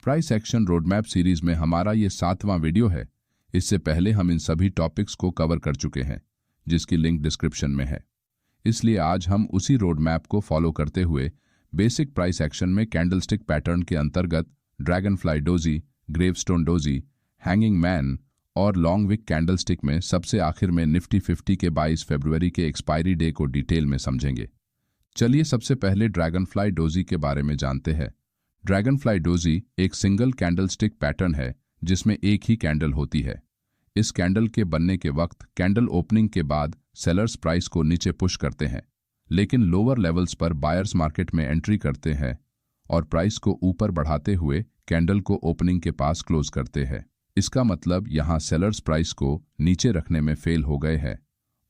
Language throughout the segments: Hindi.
प्राइस एक्शन रोडमैप सीरीज में हमारा ये 7वां वीडियो है। इससे पहले हम इन सभी टॉपिक्स को कवर कर चुके हैं, जिसकी लिंक डिस्क्रिप्शन में है। इसलिए आज हम उसी रोडमैप को फॉलो करते हुए बेसिक प्राइस एक्शन में कैंडलस्टिक पैटर्न के अंतर्गत Dragonfly doji, gravestone doji, hanging man और लॉन्ग विक कैंडलस्टिक में सबसे आखिर में निफ्टी 50 के 22 फरवरी के एक्सपायरी डे को डिटेल में समझेंगे। चलिए सबसे पहले ड्रैगनफ्लाई डोजी के बारे में जानते हैं। ड्रैगनफ्लाई डोजी एक सिंगल कैंडलस्टिक पैटर्न है जिसमें एक ही कैंडल होती है। इस कैंडल के बनने के वक्त कैंडल ओपनिंग के बाद सेलर्स प्राइस को नीचे पुश करते हैं, लेकिन लोअर लेवल्स पर बायर्स मार्केट में एंट्री करते हैं और प्राइस को ऊपर बढ़ाते हुए कैंडल को ओपनिंग के पास क्लोज करते हैं। इसका मतलब यहां सेलर्स प्राइस को नीचे रखने में फेल हो गए हैं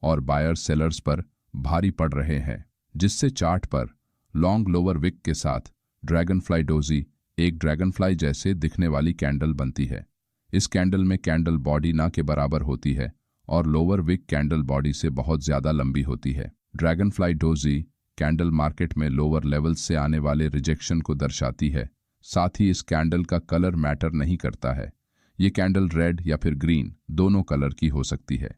और बायर्स सेलर्स पर भारी पड़ रहे हैं, जिससे चार्ट पर लॉन्ग लोअर विक के साथ ड्रैगनफ्लाई डोजी एक ड्रैगनफ्लाई जैसे दिखने वाली कैंडल बनती है। इस कैंडल में कैंडल बॉडी ना के बराबर होती है और लोअर विक कैंडल बॉडी से बहुत ज्यादा लंबी होती है। ड्रैगनफ्लाई डोजी कैंडल मार्केट में लोअर लेवल्स से आने वाले रिजेक्शन को दर्शाती है। साथ ही इस कैंडल का कलर मैटर नहीं करता है। ये कैंडल रेड या फिर ग्रीन दोनों कलर की हो सकती है।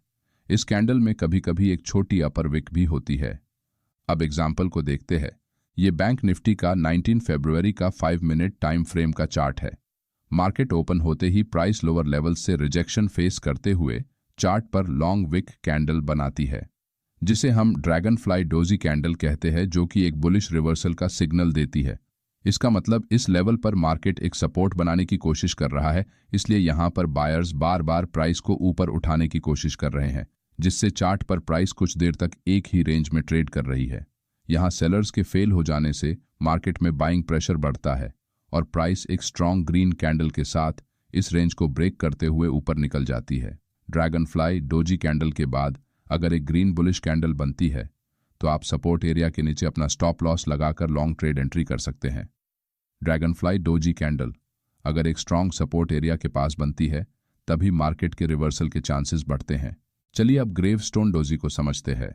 इस कैंडल में कभी कभी एक छोटी अपर विक भी होती है। अब एग्जाम्पल को देखते हैं। ये बैंक निफ्टी का 19 फरवरी का 5 मिनट टाइम फ्रेम का चार्ट है। मार्केट ओपन होते ही प्राइस लोअर लेवल से रिजेक्शन फेस करते हुए चार्ट पर लॉन्ग विक कैंडल बनाती है, जिसे हम ड्रैगनफ्लाई डोजी कैंडल कहते हैं, जो कि एक बुलिश रिवर्सल का सिग्नल देती है। इसका मतलब इस लेवल पर मार्केट एक सपोर्ट बनाने की कोशिश कर रहा है, इसलिए यहां पर बायर्स बार बार प्राइस को ऊपर उठाने की कोशिश कर रहे हैं, जिससे चार्ट पर प्राइस कुछ देर तक एक ही रेंज में ट्रेड कर रही है। यहां सेलर्स के फेल हो जाने से मार्केट में बाइंग प्रेशर बढ़ता है और प्राइस एक स्ट्रॉन्ग ग्रीन कैंडल के साथ इस रेंज को ब्रेक करते हुए ऊपर निकल जाती है। ड्रैगनफ्लाई डोजी कैंडल के बाद अगर एक ग्रीन बुलिश कैंडल बनती है तो आप सपोर्ट एरिया के नीचे अपना स्टॉप लॉस लगाकर लॉन्ग ट्रेड एंट्री कर सकते हैं। ड्रैगनफ्लाई डोजी कैंडल अगर एक स्ट्रॉन्ग सपोर्ट एरिया के पास बनती है तभी मार्केट के रिवर्सल के चांसेस बढ़ते हैं। चलिए अब ग्रेवस्टोन डोजी को समझते हैं।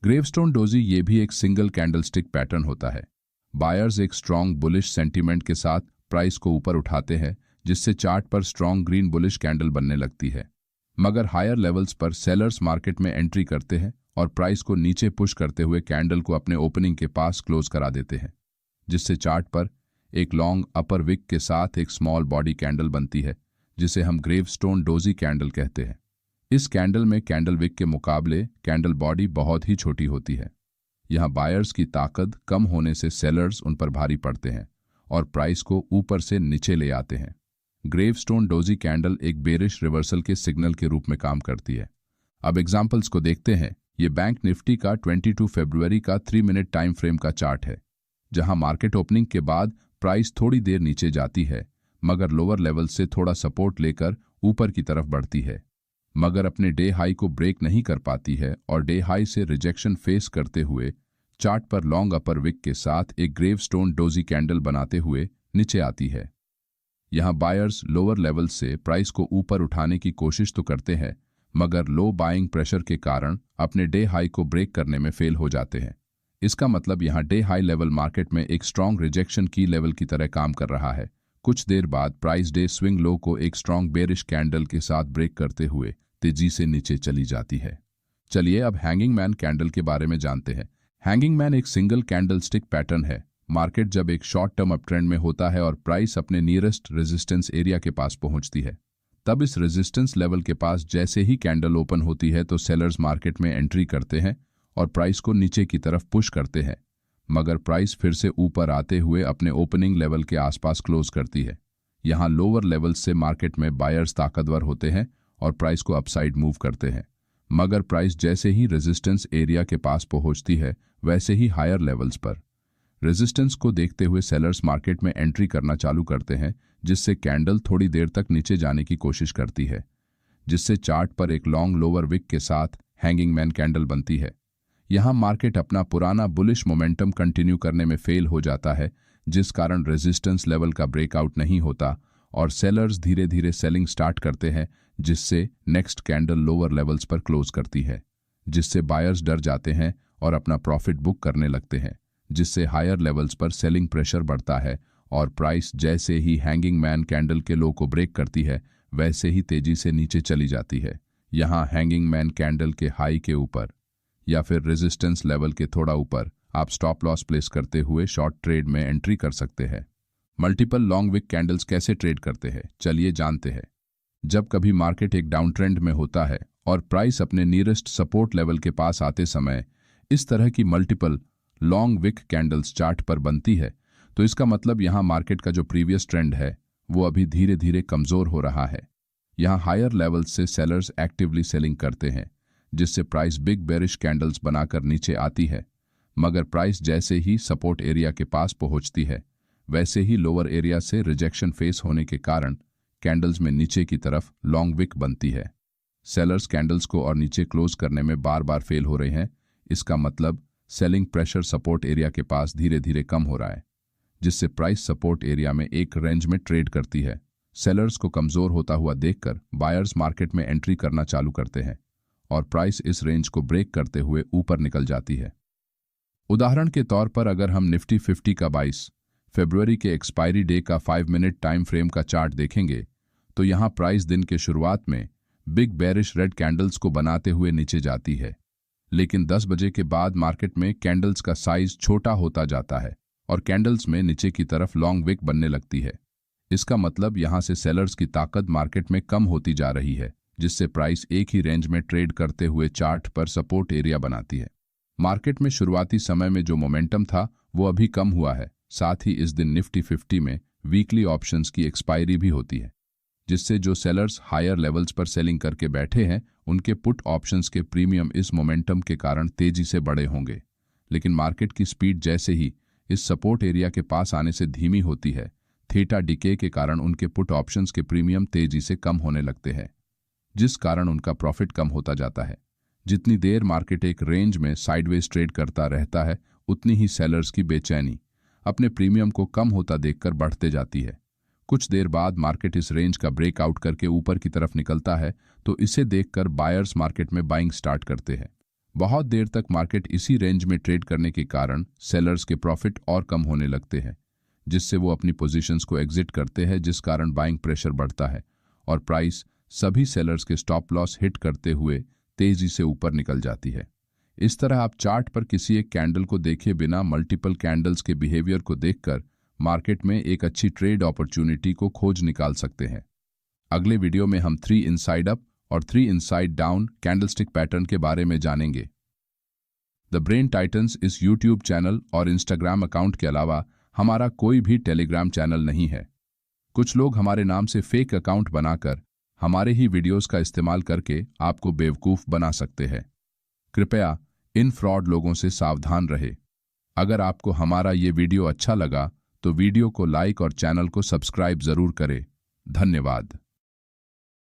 ग्रेवस्टोन डोजी ये भी एक सिंगल कैंडलस्टिक पैटर्न होता है। बायर्स एक स्ट्रॉन्ग बुलिश सेंटीमेंट के साथ प्राइस को ऊपर उठाते हैं, जिससे चार्ट पर स्ट्रॉन्ग ग्रीन बुलिश कैंडल बनने लगती है। मगर हायर लेवल्स पर सेलर्स मार्केट में एंट्री करते हैं और प्राइस को नीचे पुश करते हुए कैंडल को अपने ओपनिंग के पास क्लोज करा देते हैं, जिससे चार्ट पर एक लॉन्ग अपर विक के साथ एक स्मॉल बॉडी कैंडल बनती है, जिसे हम ग्रेवस्टोन डोजी कैंडल कहते हैं। इस कैंडल में कैंडल विक के मुकाबले कैंडल बॉडी बहुत ही छोटी होती है। यहां बायर्स की ताकत कम होने से सेलर्स उन पर भारी पड़ते हैं और प्राइस को ऊपर से नीचे ले आते हैं। ग्रेवस्टोन डोजी कैंडल एक बेरिश रिवर्सल के सिग्नल के रूप में काम करती है। अब एग्जाम्पल्स को देखते हैं। ये बैंक निफ्टी का 22 फरवरी का 3 मिनट टाइम फ्रेम का चार्ट है, जहां मार्केट ओपनिंग के बाद प्राइस थोड़ी देर नीचे जाती है, मगर लोअर लेवल से थोड़ा सपोर्ट लेकर ऊपर की तरफ बढ़ती है, मगर अपने डे हाई को ब्रेक नहीं कर पाती है और डे हाई से रिजेक्शन फेस करते हुए चार्ट पर लॉन्ग अपर विक के साथ एक ग्रेवस्टोन डोजी कैंडल बनाते हुए नीचे आती है। यहां बायर्स लोअर लेवल से प्राइस को ऊपर उठाने की कोशिश तो करते हैं, मगर लो बाइंग प्रेशर के कारण अपने डे हाई को ब्रेक करने में फेल हो जाते हैं। इसका मतलब यहां डे हाई लेवल मार्केट में एक स्ट्रॉन्ग रिजेक्शन की लेवल की तरह काम कर रहा है। कुछ देर बाद प्राइस डे स्विंग लो को एक स्ट्रॉन्ग बेरिश कैंडल के साथ ब्रेक करते हुए तेजी से नीचे चली जाती है। चलिए अब हैंगिंग मैन कैंडल के बारे में जानते हैं। हैंगिंग मैन एक सिंगल कैंडलस्टिक पैटर्न है। मार्केट जब एक शॉर्ट टर्म अप ट्रेंड में होता है और प्राइस अपने नियरेस्ट रेजिस्टेंस एरिया के पास पहुंचती है, तब इस रेजिस्टेंस लेवल के पास जैसे ही कैंडल ओपन होती है तो सेलर्स मार्केट में एंट्री करते हैं और प्राइस को नीचे की तरफ पुश करते हैं, मगर प्राइस फिर से ऊपर आते हुए अपने ओपनिंग लेवल के आसपास क्लोज करती है। यहां लोअर लेवल से मार्केट में बायर्स ताकतवर होते हैं और प्राइस को अपसाइड मूव करते हैं, मगर प्राइस जैसे ही रेजिस्टेंस एरिया के पास पहुंचती है वैसे ही हायर लेवल्स पर रेजिस्टेंस को देखते हुए सेलर्स मार्केट में एंट्री करना चालू करते हैं, जिससे कैंडल थोड़ी देर तक नीचे जाने की कोशिश करती है, जिससे चार्ट पर एक लॉन्ग लोअर विक के साथ हैंगिंग मैन कैंडल बनती है। यहां मार्केट अपना पुराना बुलिश मोमेंटम कंटिन्यू करने में फेल हो जाता है, जिस कारण रेजिस्टेंस लेवल का ब्रेकआउट नहीं होता और सेलर्स धीरे धीरे सेलिंग स्टार्ट करते हैं, जिससे नेक्स्ट कैंडल लोअर लेवल्स पर क्लोज करती है, जिससे बायर्स डर जाते हैं और अपना प्रॉफिट बुक करने लगते हैं, जिससे हायर लेवल्स पर सेलिंग प्रेशर बढ़ता है और प्राइस जैसे ही हैंगिंग मैन कैंडल के लो को ब्रेक करती है वैसे ही तेजी से नीचे चली जाती है। यहाँ हैंगिंग मैन कैंडल के हाई के ऊपर या फिर रेजिस्टेंस लेवल के थोड़ा ऊपर आप स्टॉप लॉस प्लेस करते हुए शॉर्ट ट्रेड में एंट्री कर सकते हैं। मल्टीपल लॉन्ग विक कैंडल्स कैसे ट्रेड करते हैं, चलिए जानते हैं। जब कभी मार्केट एक डाउन ट्रेंड में होता है और प्राइस अपने नियरेस्ट सपोर्ट लेवल के पास आते समय इस तरह की multiple long wick candles chart पर बनती है, तो इसका मतलब यहाँ मार्केट का जो प्रीवियस ट्रेंड है वो अभी धीरे धीरे कमजोर हो रहा है। यहाँ हायर लेवल्स से सेलर्स एक्टिवली सेलिंग करते हैं, जिससे प्राइस बिग बेरिश कैंडल्स बनाकर नीचे आती है। मगर प्राइस जैसे ही सपोर्ट एरिया के पास पहुंचती है वैसे ही लोअर एरिया से रिजेक्शन फेस होने के कारण कैंडल्स में नीचे की तरफ लॉन्ग विक बनती है। सेलर्स कैंडल्स को और नीचे क्लोज करने में बार बार फेल हो रहे हैं। इसका मतलब सेलिंग प्रेशर सपोर्ट एरिया के पास धीरे धीरे कम हो रहा है, जिससे प्राइस सपोर्ट एरिया में एक रेंज में ट्रेड करती है। सेलर्स को कमजोर होता हुआ देखकर बायर्स मार्केट में एंट्री करना चालू करते हैं और प्राइस इस रेंज को ब्रेक करते हुए ऊपर निकल जाती है। उदाहरण के तौर पर अगर हम निफ्टी 50 का 22 फरवरी के एक्सपायरी डे का 5 मिनट टाइम फ्रेम का चार्ट देखेंगे तो यहाँ प्राइस दिन के शुरुआत में बिग बेरिश रेड कैंडल्स को बनाते हुए नीचे जाती है, लेकिन 10 बजे के बाद मार्केट में कैंडल्स का साइज छोटा होता जाता है और कैंडल्स में नीचे की तरफ लॉन्ग विक बनने लगती है। इसका मतलब यहाँ से सेलर्स की ताकत मार्केट में कम होती जा रही है, जिससे प्राइस एक ही रेंज में ट्रेड करते हुए चार्ट पर सपोर्ट एरिया बनाती है। मार्केट में शुरुआती समय में जो मोमेंटम था वो अभी कम हुआ है। साथ ही इस दिन निफ्टी 50 में वीकली ऑप्शंस की एक्सपायरी भी होती है, जिससे जो सेलर्स हायर लेवल्स पर सेलिंग करके बैठे हैं उनके पुट ऑप्शंस के प्रीमियम इस मोमेंटम के कारण तेजी से बढ़े होंगे। लेकिन मार्केट की स्पीड जैसे ही इस सपोर्ट एरिया के पास आने से धीमी होती है, थीटा डिके के कारण उनके पुट ऑप्शंस के प्रीमियम तेजी से कम होने लगते हैं, जिस कारण उनका प्रॉफिट कम होता जाता है। जितनी देर मार्केट एक रेंज में साइडवेज ट्रेड करता रहता है उतनी ही सेलर्स की बेचैनी अपने प्रीमियम को कम होता देखकर बढ़ते जाती है। कुछ देर बाद मार्केट इस रेंज का ब्रेकआउट करके ऊपर की तरफ निकलता है तो इसे देखकर बायर्स मार्केट में बाइंग स्टार्ट करते हैं। बहुत देर तक मार्केट इसी रेंज में ट्रेड करने के कारण सेलर्स के प्रॉफिट और कम होने लगते हैं, जिससे वो अपनी पोजीशंस को एग्जिट करते हैं, जिस कारण बाइंग प्रेशर बढ़ता है और प्राइस सभी सेलर्स के स्टॉप लॉस हिट करते हुए तेजी से ऊपर निकल जाती है। इस तरह आप चार्ट पर किसी एक कैंडल को देखे बिना मल्टीपल कैंडल्स के बिहेवियर को देखकर मार्केट में एक अच्छी ट्रेड अपॉर्चुनिटी को खोज निकाल सकते हैं। अगले वीडियो में हम 3 इनसाइड अप और 3 इनसाइड डाउन कैंडलस्टिक पैटर्न के बारे में जानेंगे। द ब्रेन टाइटन्स इस यूट्यूब चैनल और इंस्टाग्राम अकाउंट के अलावा हमारा कोई भी टेलीग्राम चैनल नहीं है। कुछ लोग हमारे नाम से फेक अकाउंट बनाकर हमारे ही वीडियोस का इस्तेमाल करके आपको बेवकूफ़ बना सकते हैं। कृपया इन फ्रॉड लोगों से सावधान रहे। अगर आपको हमारा ये वीडियो अच्छा लगा तो वीडियो को लाइक और चैनल को सब्सक्राइब जरूर करें। धन्यवाद।